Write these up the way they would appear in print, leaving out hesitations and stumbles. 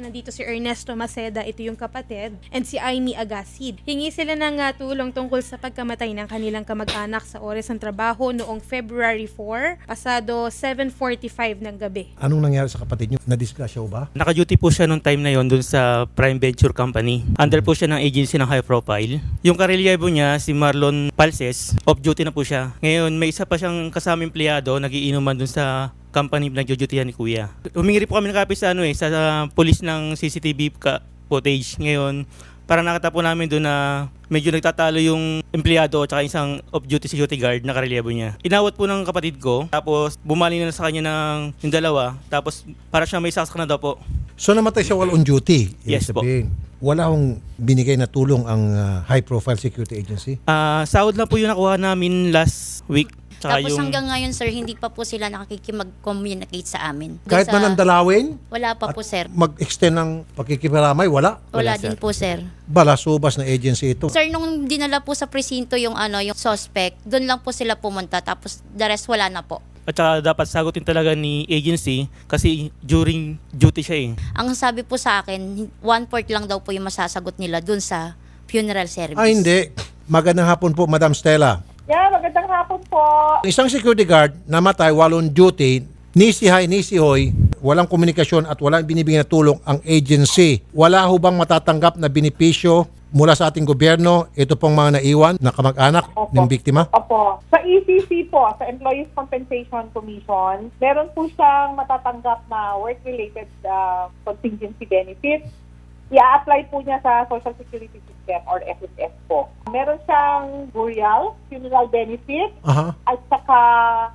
Nandito si Ernesto Maceda, ito yung kapatid, and si Amy Agasid. Hingi sila ng tulong tungkol sa pagkamatay ng kanilang kamag-anak sa oras ng trabaho noong February 4, pasado 7:45 ng gabi. Anong nangyari sa kapatid niyo? Na-disgrasya ba? Naka-duty po siya nung time na yon dun sa Prime Venture Company. Under po siya ng agency ng high profile. Yung karelyebo niya, si Marlon Palses, off-duty na po siya. Ngayon, may isa pa siyang kasama empleyado, nagiinuman dun sa company na nagjo-duty ni Kuya. Humingi rin po kami ng copy sa sa police ng CCTV footage. Ngayon, parang nakita po namin doon na medyo nagtatalo yung empleyado at saka isang off-duty security guard na karelyebo niya. Inawat po ng kapatid ko, tapos bumali na sa kanya ng yung dalawa, tapos para siya may saksak na daw po. So namatay siya while on duty? Yes po. Wala akong binigay na tulong ang high profile security agency? Sahod lang po yung nakuha namin last week. Tsaka Tapos hanggang ngayon, sir, hindi pa po sila nakikimag-communicate sa amin. Kahit man ang dalawin? Wala pa po, sir. Mag-extend ng pagkikiparamay? Wala? Wala sir. din po, sir. Balasubas na agency ito. Sir, nung dinala po sa presinto yung yung suspect, doon lang po sila pumunta. Tapos the rest wala na po. At saka dapat sagutin talaga ni agency kasi during duty siya eh. Ang sabi po sa akin, 1/4 lang daw po yung masasagot nila doon sa funeral service. Hindi. Magandang hapon po, Madam Stella. Yeah, magandang hapon po. Isang security guard namatay while on duty, ni si Hay ni si Hoy, walang komunikasyon at walang binibigyan na tulong ang agency. Wala ho bang matatanggap na benepisyo mula sa ating gobyerno, ito pong mga naiwan na kamag-anak ng biktima? Opo. Sa ECC po, sa Employees Compensation Commission, meron po siyang matatanggap na work-related contingency benefits. I-apply po niya sa Social Security System or SSS po. Meron siyang burial, funeral benefit, Aha. at saka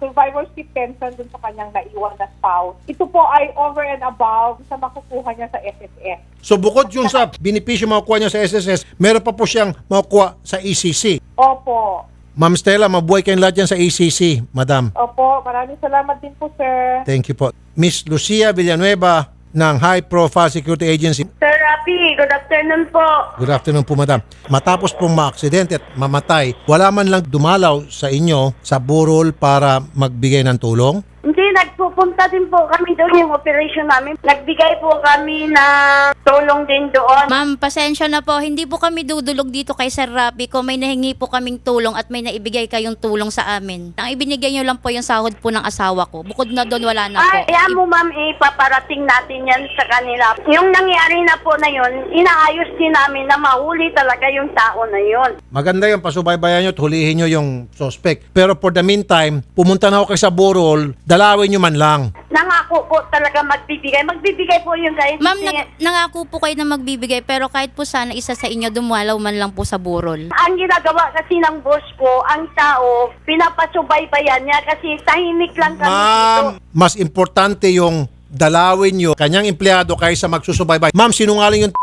survivorship pension dun sa kanyang naiwan na spouse. Ito po ay over and above sa makukuha niya sa SSS. So bukod yung sa benepisyo makukuha niya sa SSS, meron pa po siyang makukuha sa ECC. Opo. Ma'am Stella, mabuhay kayong lahat dyan sa ECC, Madam. Opo. Maraming salamat din po, sir. Thank you po. Miss Lucia Villanueva ng High Profile Security Agency. Sir Rafi, good afternoon po. Good afternoon po, Madam. Matapos pong maaksidente at mamatay, wala man lang dumalaw sa inyo sa burol para magbigay ng tulong? Hindi, nagpupunta din po kami doon yung operation namin. Nagbigay po kami ng tulong din doon. Ma'am, pasensya na po. Hindi po kami dudulog dito kay Sir Rapi kung may nahingi po kaming tulong at may naibigay kayong tulong sa amin. Ang ibinigay nyo lang po yung sahod po ng asawa ko. Bukod na doon, wala na po. Ay, kaya mo ma'am, ipaparating natin yan sa kanila. Yung nangyari na po na yun, inaayos din namin na mahuli talaga yung tao na yun. Maganda yung pasubaybayan nyo at hulihin nyo yung suspect. Pero for the meantime, pumunta na ako kayo sa burol, dalawin nyo man lang. Nangako po talaga magbibigay. Magbibigay po yung guys. Ma'am, nangako po kayo na magbibigay pero kahit po sana isa sa inyo dumalaw man lang po sa burol. Ang ginagawa kasi ng boss ko, ang tao, pinapasubaybayan niya kasi tahimik lang kami dito. Ma'am, mas importante yung dalawin nyo kanyang empleyado kaysa magsusubaybay. Ma'am, sinungaling yung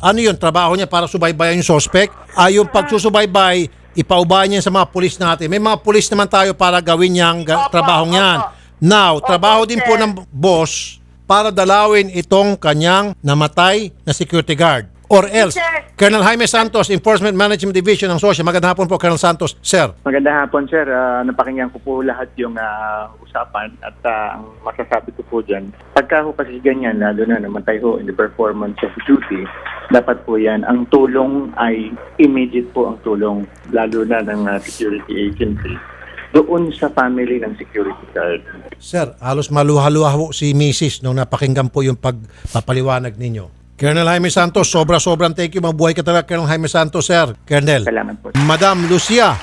ano yun, trabaho niya para subaybayan yung suspect? Yung pagsusubaybay, ipaubayan niya sa mga pulis natin. May mga pulis naman tayo para gawin niyang trabahong yan. Now, trabaho din po ng boss para dalawin itong kanyang namatay na security guard. Or else, Sir. Colonel Jaime Santos, Enforcement Management Division ng SOSYA. Magandang hapon po, Colonel Santos. Sir. Magandang hapon, sir. Napakinggan ko po lahat yung usapan at ang masasabi ko po dyan, pagka ho kasi ganyan, lalo na namatay ho in the performance of duty, dapat po yan, ang tulong ay immediate po ang tulong, lalo na ng security agency doon sa family ng security guard. Sir, halos maluha-luha po si Mrs. nung napakinggan po yung pagpapaliwanag ninyo. Colonel Jaime Santos, sobrang thank you. Mabuhay ka talaga, Colonel Jaime Santos, sir. Colonel. Salamat po. Madam Lucia,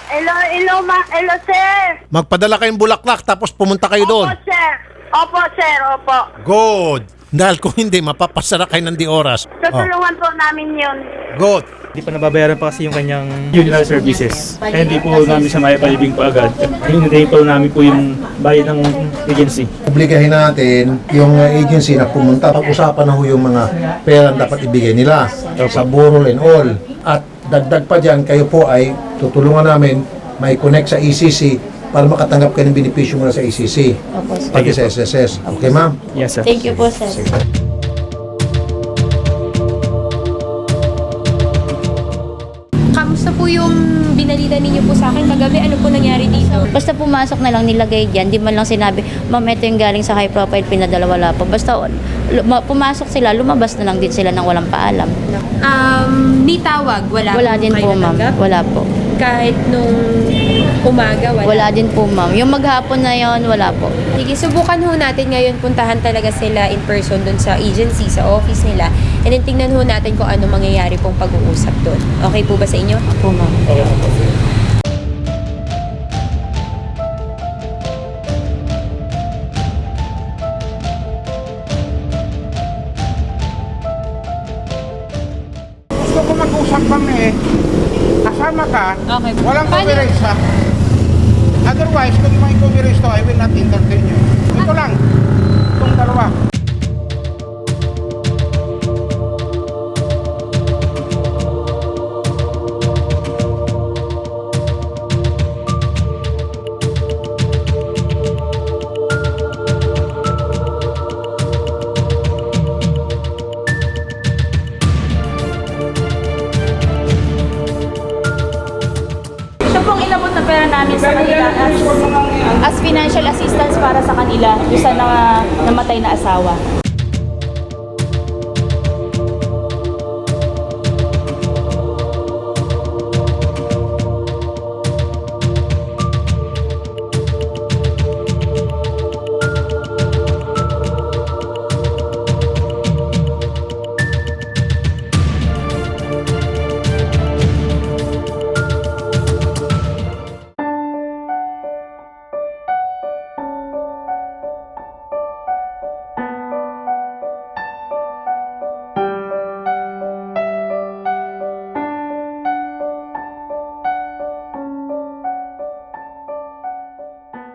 Hello, sir. magpadala kayong bulaklak tapos pumunta kayo doon. Opo, sir. Opo, sir. Opo. Good. Dahil kung hindi, mapapasara kayo ng di oras. Tutulungan po namin yun. Good. Hindi pa nababayaran pa kasi yung kanyang funeral services. Kaya hindi po namin siya maipalibing po agad. Hinintayin po namin po yung bayad ng agency. Obligahin natin yung agency na pumunta. Pag-usapan na ho yung mga pera na dapat ibigay nila sa burol and all. At dagdag pa dyan, kayo po ay tutulungan namin may connect sa ECC para makatanggap kayo ng benepisyo mula sa ECC. Pati sa SSS. Okay, ma'am? Yes, sir. Thank you po, sir. Kamusta po yung balita ninyo po sa akin kagabi, ano po nangyari dito? Basta pumasok na lang, nilagay dyan, di man lang sinabi, ma'am, ito yung galing sa high profile, pinadala, wala po. Basta pumasok sila, lumabas na lang din sila nang walang paalam. Ni tawag, wala Wala din kayo po, ma'am. natanggap? Wala po. Kahit nung umaga, wala? Wala din po, ma'am. Yung maghapon na yon, wala po. Sige, subukan ho natin ngayon puntahan talaga sila in person dun sa agency, sa office nila. And then tingnan ho natin kung ano mangyayari pong pag-uusap dun. Okay po ba sa inyo? Po, ma'am. Gusto ko mag-usap kami, kasama ka, Okay. walang Paano- coverage ha. Otherwise, kung may coverage to, I will not entertain you. Ito lang, itong dalawa. Ito pong inabot na pera namin sa kanila as financial assistance para sa kanila yung sa namatay na asawa.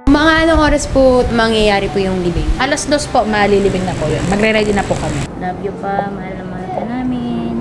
Mga anong oras po mangyayari po yung libing? 2:00 po, malilibing na po yun. Magre-ready na po kami. Love you pa, mahal na mahal ka namin.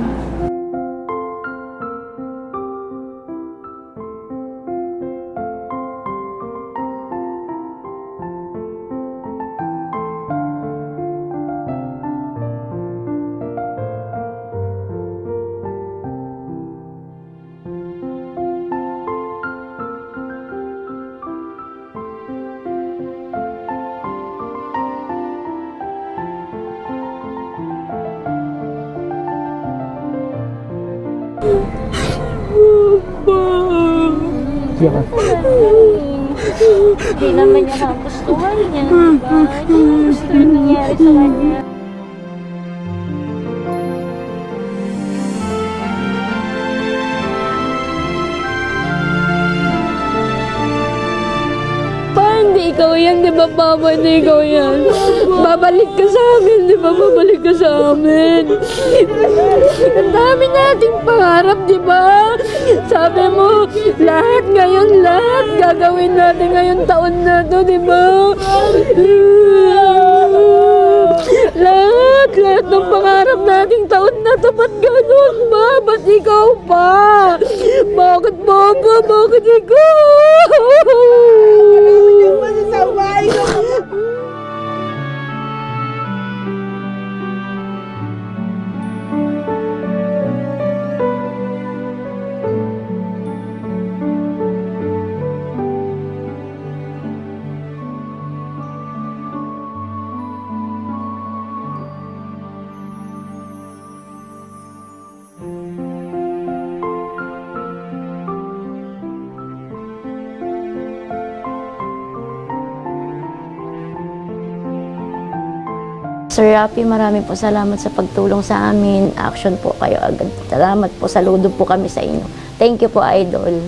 Hindi naman niya nagustuhan niya, diba? Hindi niya gusto yung nangyari sa kanya. Hindi ikaw yan, di ba, Papa? Hindi ikaw yan. Babalik ka sa amin, di ba? Babalik ka sa amin. Ang dami nating pangarap, di ba? Sabi mo, lahat ngayon, lahat gagawin natin ngayong taon na to, di ba? Lahat ng pangarap nating taon na to, ba't ganun ba? Ba't ikaw pa? Bakit, Papa? Bakit ikaw? Sir Rafi, maraming po salamat sa pagtulong sa amin. Action po kayo agad. Salamat po. Saludo po kami sa inyo. Thank you po, Idol.